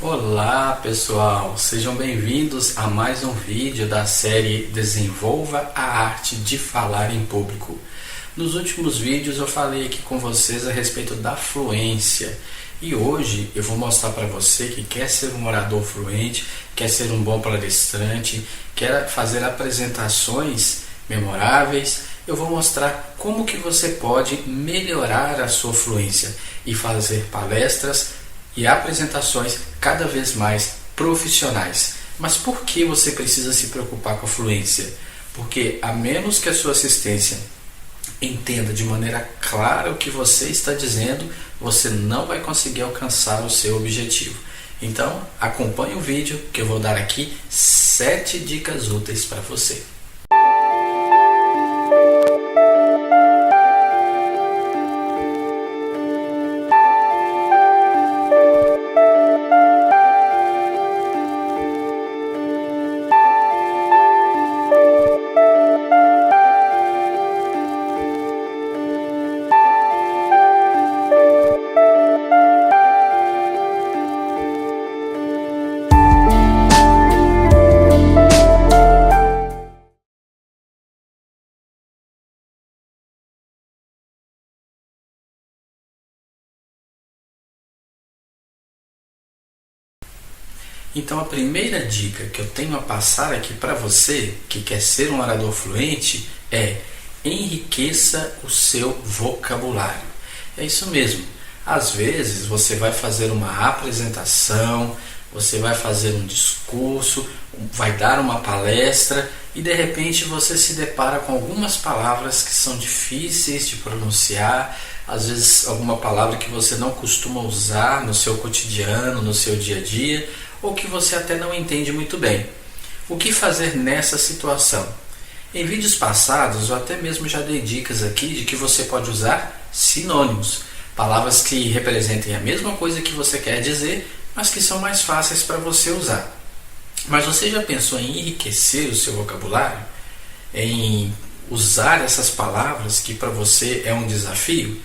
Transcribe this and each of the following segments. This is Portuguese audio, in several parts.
Olá pessoal, sejam bem-vindos a mais um vídeo da série Desenvolva a Arte de Falar em Público. Nos últimos vídeos eu falei aqui com vocês a respeito da fluência e hoje eu vou mostrar para você que quer ser um orador fluente, quer ser um bom palestrante, quer fazer apresentações memoráveis. Eu vou mostrar como que você pode melhorar a sua fluência e fazer palestras e apresentações cada vez mais profissionais. Mas por que você precisa se preocupar com a fluência? Porque a menos que a sua assistência entenda de maneira clara o que você está dizendo, você não vai conseguir alcançar o seu objetivo. Então, acompanhe o vídeo que eu vou dar aqui 7 dicas úteis para você. Então a primeira dica que eu tenho a passar aqui para você que quer ser um orador fluente é: enriqueça o seu vocabulário. É isso mesmo. Às vezes você vai fazer uma apresentação, você vai fazer um discurso, vai dar uma palestra e de repente você se depara com algumas palavras que são difíceis de pronunciar, às vezes alguma palavra que você não costuma usar no seu cotidiano, no seu dia a dia, ou que você até não entende muito bem. O que fazer nessa situação? Em vídeos passados eu até mesmo já dei dicas aqui de que você pode usar sinônimos, palavras que representem a mesma coisa que você quer dizer, mas que são mais fáceis para você usar. Mas você já pensou em enriquecer o seu vocabulário? Em usar essas palavras que para você é um desafio?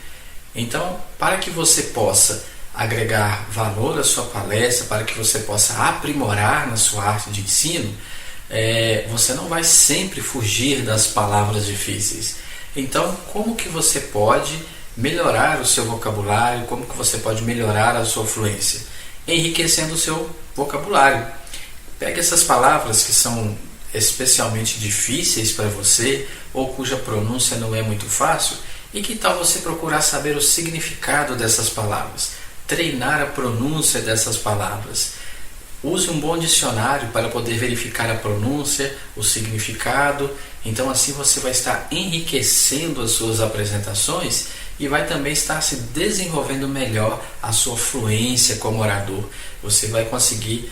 Então, para que você possa agregar valor à sua palestra, para que você possa aprimorar na sua arte de ensino, você não vai sempre fugir das palavras difíceis. Então, como que você pode melhorar o seu vocabulário, como que você pode melhorar a sua fluência? Enriquecendo o seu vocabulário. Pegue essas palavras que são especialmente difíceis para você, ou cuja pronúncia não é muito fácil, e que tal você procurar saber o significado dessas palavras? Treinar a pronúncia dessas palavras. Use um bom dicionário para poder verificar a pronúncia, o significado. Então assim você vai estar enriquecendo as suas apresentações e vai também estar se desenvolvendo melhor a sua fluência como orador. Você vai conseguir,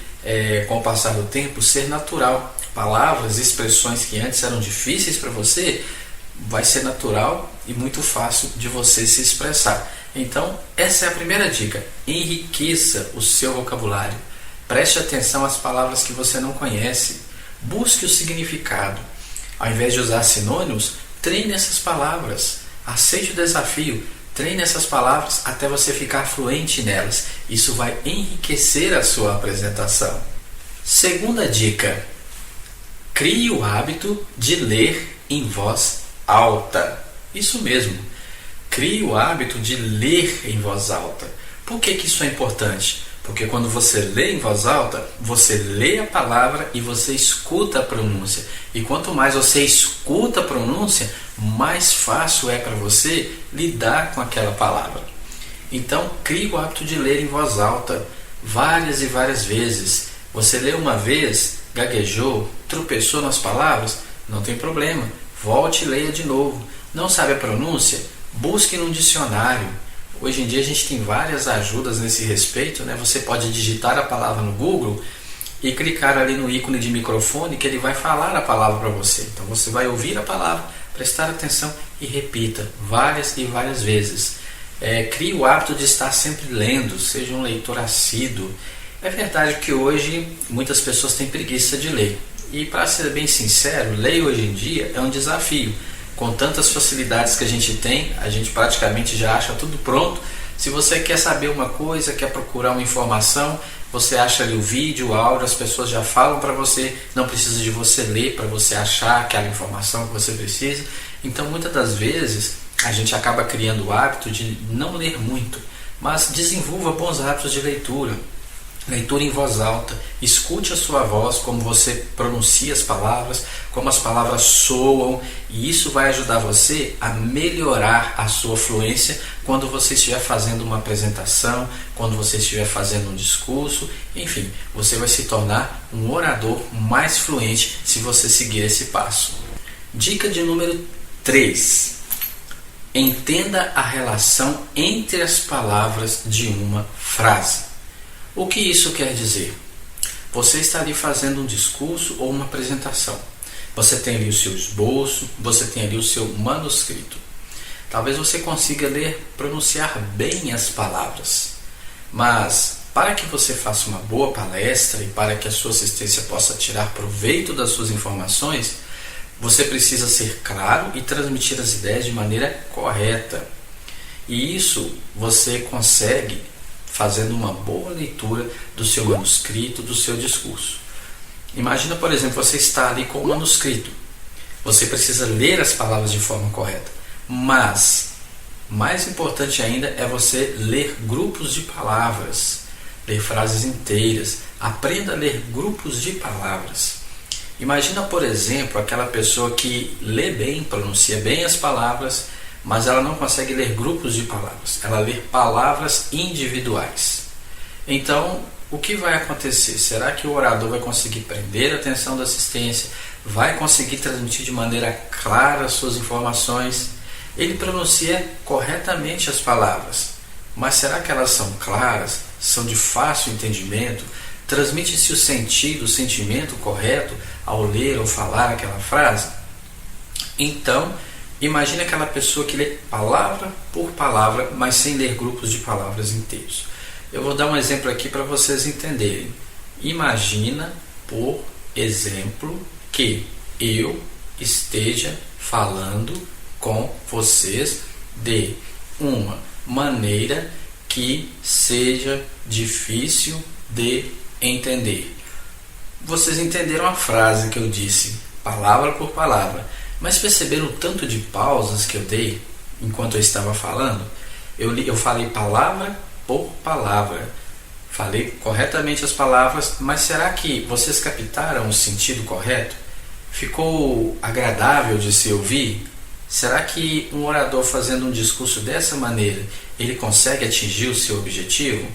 com o passar do tempo, ser natural. Palavras, expressões que antes eram difíceis para você, vai ser natural e muito fácil de você se expressar. Então, essa é a primeira dica: enriqueça o seu vocabulário. Preste atenção às palavras que você não conhece. Busque o significado. Ao invés de usar sinônimos, treine essas palavras. Aceite o desafio. Treine essas palavras até você ficar fluente nelas. Isso vai enriquecer a sua apresentação. Segunda dica: crie o hábito de ler em voz alta. Isso mesmo. Crie o hábito de ler em voz alta. Por que isso é importante? Porque quando você lê em voz alta, você lê a palavra e você escuta a pronúncia. E quanto mais você escuta a pronúncia, mais fácil é para você lidar com aquela palavra. Então, crie o hábito de ler em voz alta várias e várias vezes. Você lê uma vez, gaguejou, tropeçou nas palavras, não tem problema. Volte e leia de novo. Não sabe a pronúncia? Busque num dicionário. Hoje em dia a gente tem várias ajudas nesse respeito, né? Você pode digitar a palavra no Google e clicar ali no ícone de microfone que ele vai falar a palavra para você. Então você vai ouvir a palavra, prestar atenção e repita várias e várias vezes. Crie o hábito de estar sempre lendo, seja um leitor assíduo. É verdade que hoje muitas pessoas têm preguiça de ler. E para ser bem sincero, ler hoje em dia é um desafio. Com tantas facilidades que a gente tem, a gente praticamente já acha tudo pronto. Se você quer saber uma coisa, quer procurar uma informação, você acha ali o vídeo, o áudio, as pessoas já falam para você, não precisa de você ler para você achar aquela informação que você precisa. Então muitas das vezes a gente acaba criando o hábito de não ler muito, mas desenvolva bons hábitos de leitura. Leitura em voz alta, escute a sua voz, como você pronuncia as palavras, como as palavras soam, e isso vai ajudar você a melhorar a sua fluência quando você estiver fazendo uma apresentação, quando você estiver fazendo um discurso, enfim, você vai se tornar um orador mais fluente se você seguir esse passo. Dica de número 3. Entenda a relação entre as palavras de uma frase. O que isso quer dizer? Você está ali fazendo um discurso ou uma apresentação. Você tem ali o seu esboço, você tem ali o seu manuscrito. Talvez você consiga ler, pronunciar bem as palavras. Mas para que você faça uma boa palestra e para que a sua assistência possa tirar proveito das suas informações, você precisa ser claro e transmitir as ideias de maneira correta. E isso você consegue fazendo uma boa leitura do seu manuscrito, do seu discurso. Imagina, por exemplo, você está ali com o manuscrito. Você precisa ler as palavras de forma correta. Mas, mais importante ainda é você ler grupos de palavras, ler frases inteiras. Aprenda a ler grupos de palavras. Imagina, por exemplo, aquela pessoa que lê bem, pronuncia bem as palavras, mas ela não consegue ler grupos de palavras, ela lê palavras individuais. Então, o que vai acontecer? Será que o orador vai conseguir prender a atenção da assistência? Vai conseguir transmitir de maneira clara as suas informações? Ele pronuncia corretamente as palavras, mas será que elas são claras? São de fácil entendimento? Transmite-se o sentido, o sentimento correto ao ler ou falar aquela frase? Então, imagine aquela pessoa que lê palavra por palavra, mas sem ler grupos de palavras inteiros. Eu vou dar um exemplo aqui para vocês entenderem. Imagina, por exemplo, que eu esteja falando com vocês de uma maneira que seja difícil de entender. Vocês entenderam a frase que eu disse, palavra por palavra. Mas perceberam o tanto de pausas que eu dei enquanto eu estava falando? Eu falei palavra por palavra. Falei corretamente as palavras, mas será que vocês captaram o sentido correto? Ficou agradável de se ouvir? Será que um orador fazendo um discurso dessa maneira, ele consegue atingir o seu objetivo?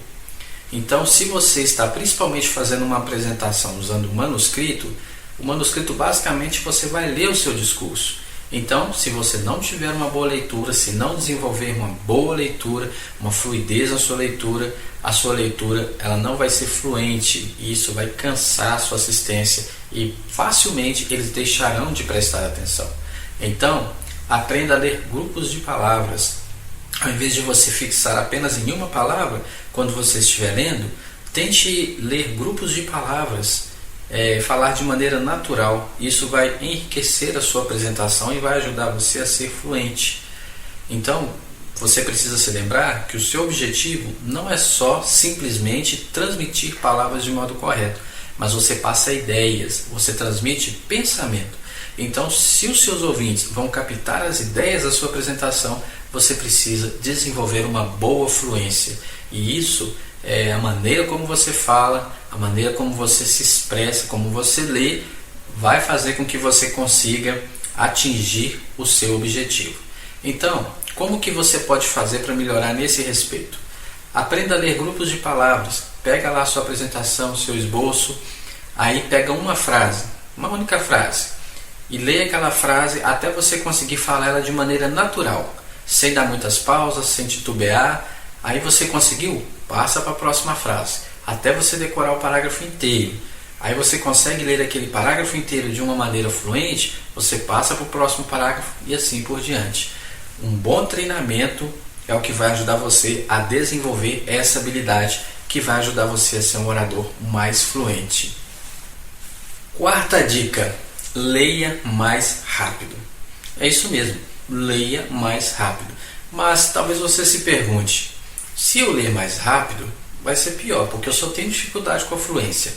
Então, se você está principalmente fazendo uma apresentação usando o manuscrito basicamente você vai ler o seu discurso. Então, se você não tiver uma boa leitura, se não desenvolver uma boa leitura, uma fluidez na sua leitura, a sua leitura ela não vai ser fluente e isso vai cansar a sua assistência e facilmente eles deixarão de prestar atenção. Então, aprenda a ler grupos de palavras. Ao invés de você fixar apenas em uma palavra, quando você estiver lendo, tente ler grupos de palavras. Falar de maneira natural. Isso vai enriquecer a sua apresentação e vai ajudar você a ser fluente. Então, você precisa se lembrar que o seu objetivo não é só simplesmente transmitir palavras de modo correto, mas você passa ideias, você transmite pensamento. Então, se os seus ouvintes vão captar as ideias da sua apresentação, você precisa desenvolver uma boa fluência. E isso é a maneira como você fala, a maneira como você se expressa, como você lê, vai fazer com que você consiga atingir o seu objetivo. Então, como que você pode fazer para melhorar nesse respeito? Aprenda a ler grupos de palavras. Pega lá a sua apresentação, seu esboço, aí pega uma frase, uma única frase, e lê aquela frase até você conseguir falar ela de maneira natural, sem dar muitas pausas, sem titubear. Aí você conseguiu? Passa para a próxima frase, até você decorar o parágrafo inteiro. Aí você consegue ler aquele parágrafo inteiro de uma maneira fluente, você passa para o próximo parágrafo e assim por diante. Um bom treinamento é o que vai ajudar você a desenvolver essa habilidade, que vai ajudar você a ser um orador mais fluente. Quarta dica: leia mais rápido. É isso mesmo, leia mais rápido. Mas talvez você se pergunte, se eu ler mais rápido, vai ser pior, porque eu só tenho dificuldade com a fluência.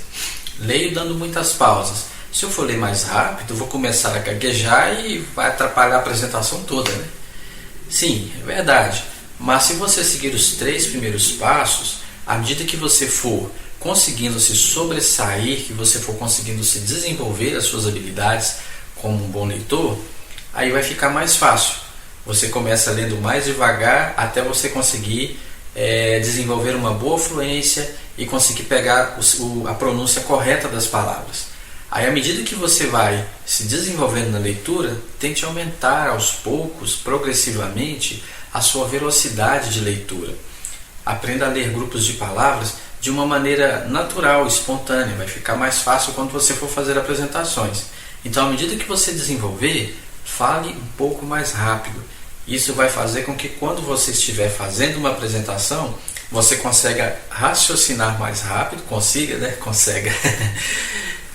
Leio dando muitas pausas. Se eu for ler mais rápido, eu vou começar a gaguejar e vai atrapalhar a apresentação toda, né? Sim, é verdade. Mas se você seguir os 3 primeiros passos, à medida que você for conseguindo se sobressair, que você for conseguindo se desenvolver as suas habilidades como um bom leitor, aí vai ficar mais fácil. Você começa lendo mais devagar até você conseguir desenvolver uma boa fluência e conseguir pegar a pronúncia correta das palavras. Aí, à medida que você vai se desenvolvendo na leitura, tente aumentar aos poucos, progressivamente, a sua velocidade de leitura. Aprenda a ler grupos de palavras de uma maneira natural, espontânea. Vai ficar mais fácil quando você for fazer apresentações. Então, à medida que você desenvolver, fale um pouco mais rápido. Isso vai fazer com que quando você estiver fazendo uma apresentação, você consiga raciocinar mais rápido,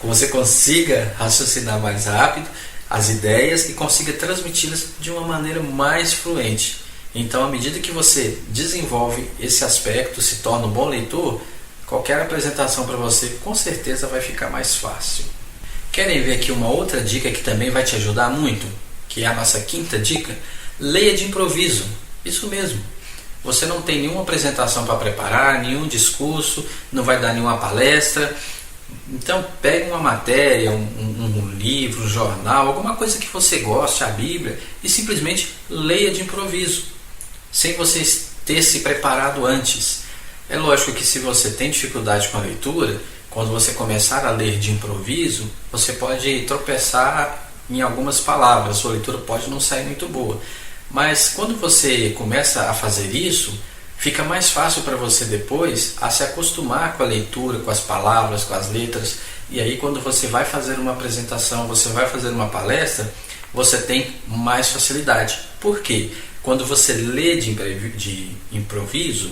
você consiga raciocinar mais rápido as ideias e consiga transmiti-las de uma maneira mais fluente. Então, à medida que você desenvolve esse aspecto, se torna um bom leitor, qualquer apresentação para você com certeza vai ficar mais fácil. Querem ver aqui uma outra dica que também vai te ajudar muito? Que é a nossa 5ª dica? Leia de improviso. Isso mesmo. Você não tem nenhuma apresentação para preparar, nenhum discurso, não vai dar nenhuma palestra. Então pegue uma matéria, um livro, um jornal, alguma coisa que você goste, a Bíblia, e simplesmente leia de improviso, sem você ter se preparado antes. É lógico que se você tem dificuldade com a leitura, quando você começar a ler de improviso, você pode tropeçar em algumas palavras, sua leitura pode não sair muito boa. Mas quando você começa a fazer isso, fica mais fácil para você depois a se acostumar com a leitura, com as palavras, com as letras. E aí quando você vai fazer uma apresentação, você vai fazer uma palestra, você tem mais facilidade. Por quê? Quando você lê de improviso,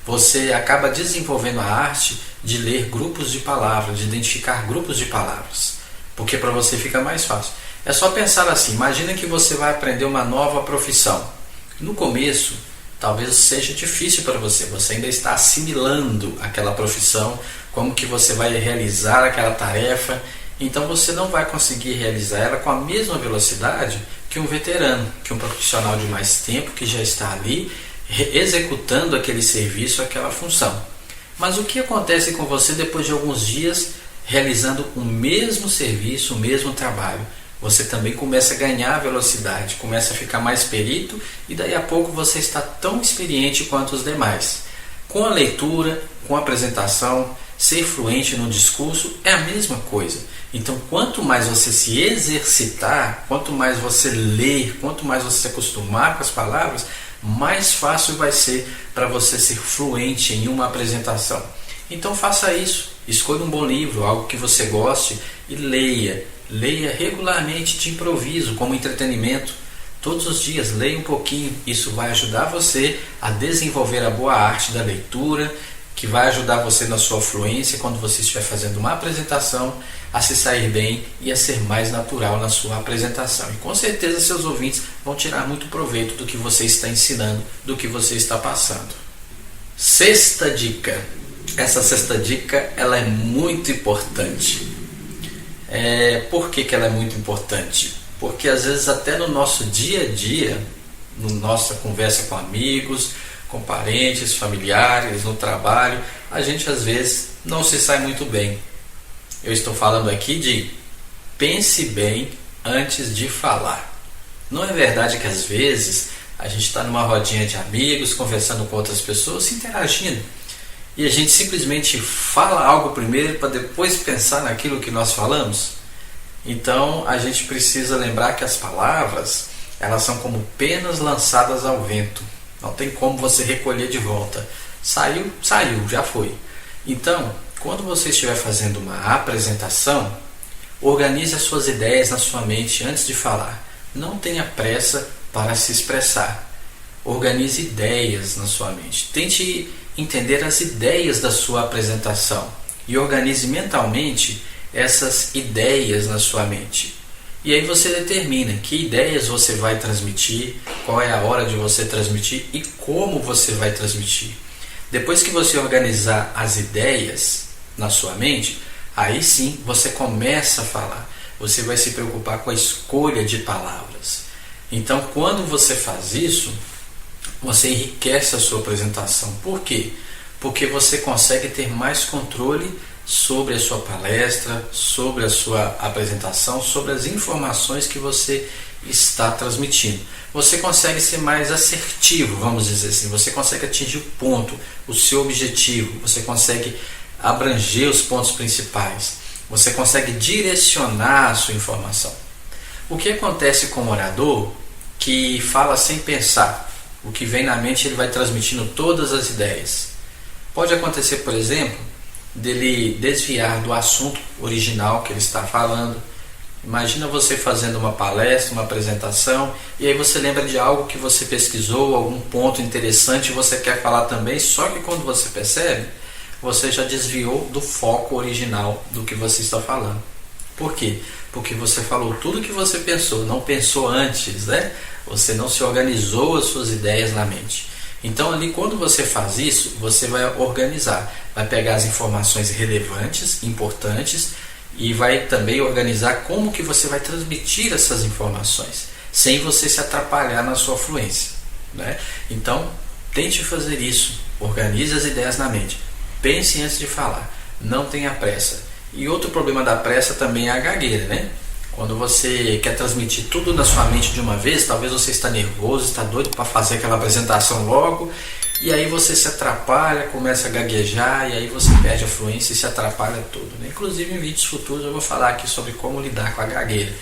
você acaba desenvolvendo a arte de ler grupos de palavras, de identificar grupos de palavras. Porque para você fica mais fácil. É só pensar assim, imagina que você vai aprender uma nova profissão. No começo, talvez seja difícil para você, você ainda está assimilando aquela profissão, como que você vai realizar aquela tarefa, então você não vai conseguir realizar ela com a mesma velocidade que um veterano, que um profissional de mais tempo, que já está ali executando aquele serviço, aquela função. Mas o que acontece com você depois de alguns dias realizando o mesmo serviço, o mesmo trabalho? Você também começa a ganhar velocidade, começa a ficar mais perito e daí a pouco você está tão experiente quanto os demais. Com a leitura, com a apresentação, ser fluente no discurso é a mesma coisa. Então, quanto mais você se exercitar, quanto mais você ler, quanto mais você se acostumar com as palavras, mais fácil vai ser para você ser fluente em uma apresentação. Então faça isso, escolha um bom livro, algo que você goste e leia. Leia regularmente de improviso, como entretenimento. Todos os dias, leia um pouquinho. Isso vai ajudar você a desenvolver a boa arte da leitura, que vai ajudar você na sua fluência quando você estiver fazendo uma apresentação, a se sair bem e a ser mais natural na sua apresentação. E com certeza seus ouvintes vão tirar muito proveito do que você está ensinando, do que você está passando. 6ª dica. Essa 6ª dica ela é muito importante. Por que ela é muito importante? Porque às vezes até no nosso dia a dia, na nossa conversa com amigos, com parentes, familiares, no trabalho, a gente às vezes não se sai muito bem. Eu estou falando aqui de pense bem antes de falar. Não é verdade que às vezes a gente está numa rodinha de amigos, conversando com outras pessoas, se interagindo, e a gente simplesmente fala algo primeiro para depois pensar naquilo que nós falamos? Então a gente precisa lembrar que as palavras, elas são como penas lançadas ao vento. Não tem como você recolher de volta. Saiu, já foi. Então, quando você estiver fazendo uma apresentação, organize as suas ideias na sua mente antes de falar. Não tenha pressa para se expressar. Organize ideias na sua mente. Tente entender as ideias da sua apresentação e organize mentalmente essas ideias na sua mente. E aí você determina que ideias você vai transmitir, qual é a hora de você transmitir e como você vai transmitir. Depois que você organizar as ideias na sua mente, aí sim você começa a falar. Você vai se preocupar com a escolha de palavras. Então, quando você faz isso, você enriquece a sua apresentação. Por quê? Porque você consegue ter mais controle sobre a sua palestra, sobre a sua apresentação, sobre as informações que você está transmitindo. Você consegue ser mais assertivo, vamos dizer assim. Você consegue atingir o ponto, o seu objetivo. Você consegue abranger os pontos principais. Você consegue direcionar a sua informação. O que acontece com o orador que fala sem pensar? O que vem na mente ele vai transmitindo todas as ideias. Pode acontecer, por exemplo, dele desviar do assunto original que ele está falando. Imagina você fazendo uma palestra, uma apresentação, e aí você lembra de algo que você pesquisou, algum ponto interessante e você quer falar também, só que quando você percebe, você já desviou do foco original do que você está falando. Por quê? Porque você falou tudo que você pensou, não pensou antes, né? Você não se organizou as suas ideias na mente. Então ali quando você faz isso, você vai organizar, vai pegar as informações relevantes, importantes, e vai também organizar como que você vai transmitir essas informações, sem você se atrapalhar na sua fluência, né? Então, tente fazer isso, organize as ideias na mente, pense antes de falar, não tenha pressa. E outro problema da pressa também é a gagueira, né? Quando você quer transmitir tudo na sua mente de uma vez, talvez você está nervoso, está doido para fazer aquela apresentação logo, e aí você se atrapalha, começa a gaguejar, e aí você perde a fluência e se atrapalha tudo, né? Inclusive em vídeos futuros eu vou falar aqui sobre como lidar com a gagueira.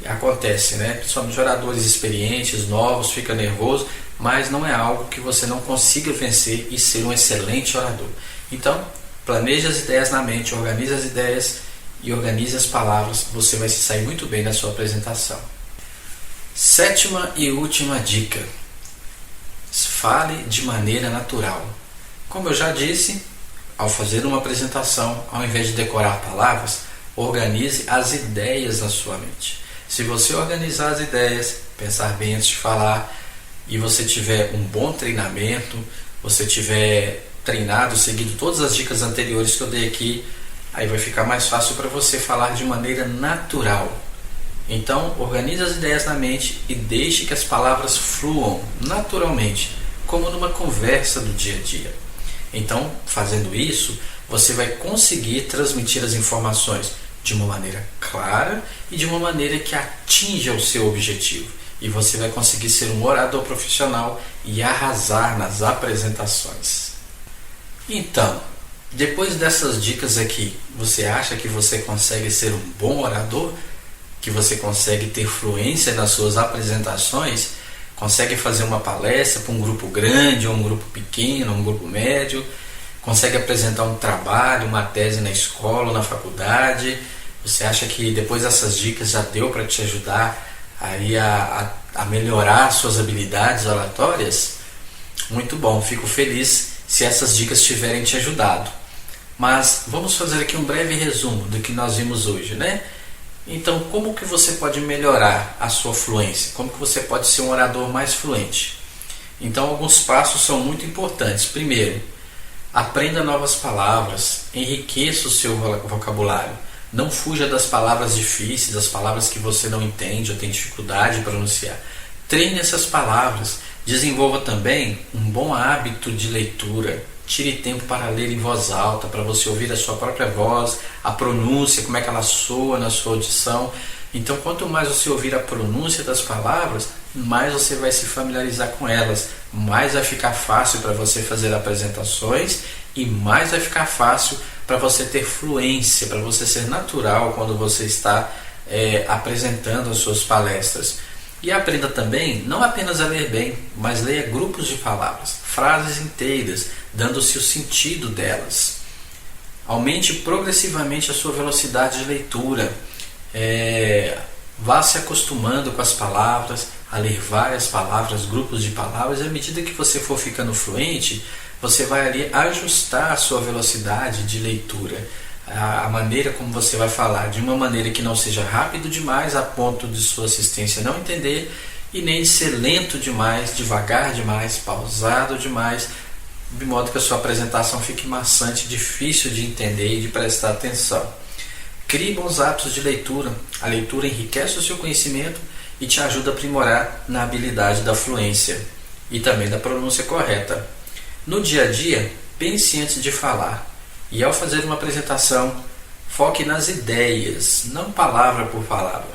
Acontece, né? Principalmente oradores experientes, novos, fica nervoso, mas não é algo que você não consiga vencer e ser um excelente orador. Então, planeje as ideias na mente, organize as ideias e organize as palavras, você vai se sair muito bem na sua apresentação. Sétima e última dica: fale de maneira natural. Como eu já disse, ao fazer uma apresentação, ao invés de decorar palavras, organize as ideias na sua mente. Se você organizar as ideias, pensar bem antes de falar, e você tiver um bom treinamento, você tiver treinado, seguido todas as dicas anteriores que eu dei aqui, aí vai ficar mais fácil para você falar de maneira natural. Então, organize as ideias na mente e deixe que as palavras fluam naturalmente, como numa conversa do dia a dia. Então, fazendo isso, você vai conseguir transmitir as informações de uma maneira clara e de uma maneira que atinja o seu objetivo. E você vai conseguir ser um orador profissional e arrasar nas apresentações. Então, depois dessas dicas aqui, você acha que você consegue ser um bom orador? Que você consegue ter fluência nas suas apresentações? Consegue fazer uma palestra para um grupo grande, ou um grupo pequeno, ou um grupo médio? Consegue apresentar um trabalho, uma tese na escola ou na faculdade? Você acha que depois dessas dicas já deu para te ajudar aí a melhorar suas habilidades oratórias? Muito bom, fico feliz se essas dicas tiverem te ajudado. Mas vamos fazer aqui um breve resumo do que nós vimos hoje, né? Então, como que você pode melhorar a sua fluência? Como que você pode ser um orador mais fluente? Então, alguns passos são muito importantes. Primeiro, aprenda novas palavras, enriqueça o seu vocabulário. Não fuja das palavras difíceis, das palavras que você não entende ou tem dificuldade de pronunciar. Treine essas palavras. Desenvolva também um bom hábito de leitura. Tire tempo para ler em voz alta, para você ouvir a sua própria voz, a pronúncia, como é que ela soa na sua audição. Então, quanto mais você ouvir a pronúncia das palavras, mais você vai se familiarizar com elas, mais vai ficar fácil para você fazer apresentações e mais vai ficar fácil para você ter fluência, para você ser natural quando você está apresentando as suas palestras. E aprenda também, não apenas a ler bem, mas leia grupos de palavras, frases inteiras, dando-se o sentido delas. Aumente progressivamente a sua velocidade de leitura. Vá se acostumando com as palavras, a ler várias palavras, grupos de palavras, e à medida que você for ficando fluente, você vai ali ajustar a sua velocidade de leitura, a maneira como você vai falar, de uma maneira que não seja rápido demais a ponto de sua assistência não entender, e nem de ser lento demais, devagar demais, pausado demais, de modo que a sua apresentação fique maçante, difícil de entender e de prestar atenção. Crie bons hábitos de leitura. A leitura enriquece o seu conhecimento e te ajuda a aprimorar na habilidade da fluência e também da pronúncia correta. No dia a dia, pense antes de falar e, ao fazer uma apresentação, foque nas ideias, não palavra por palavra.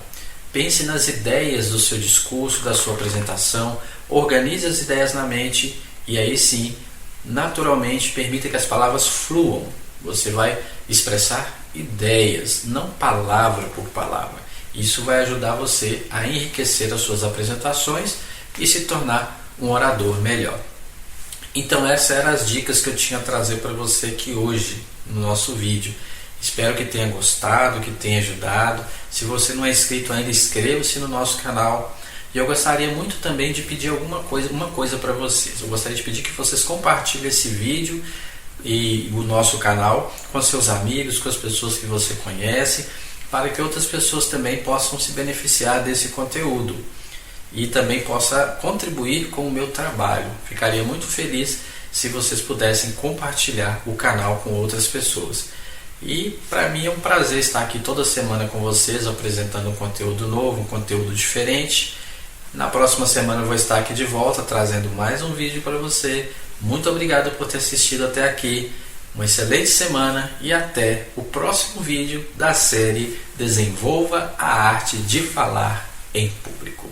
Pense nas ideias do seu discurso, da sua apresentação, organize as ideias na mente e aí sim, naturalmente, permita que as palavras fluam. Você vai expressar ideias, não palavra por palavra. Isso vai ajudar você a enriquecer as suas apresentações e se tornar um orador melhor. Então essas eram as dicas que eu tinha a trazer para você aqui hoje no nosso vídeo. Espero que tenha gostado, que tenha ajudado. Se você não é inscrito ainda, inscreva-se no nosso canal. E eu gostaria muito também de pedir uma coisa para vocês. Eu gostaria de pedir que vocês compartilhem esse vídeo e o nosso canal com seus amigos, com as pessoas que você conhece, para que outras pessoas também possam se beneficiar desse conteúdo e também possa contribuir com o meu trabalho. Ficaria muito feliz se vocês pudessem compartilhar o canal com outras pessoas. E para mim é um prazer estar aqui toda semana com vocês, apresentando um conteúdo novo, um conteúdo diferente. Na próxima semana eu vou estar aqui de volta, trazendo mais um vídeo para você. Muito obrigado por ter assistido até aqui. Uma excelente semana e até o próximo vídeo da série Desenvolva a Arte de Falar em Público.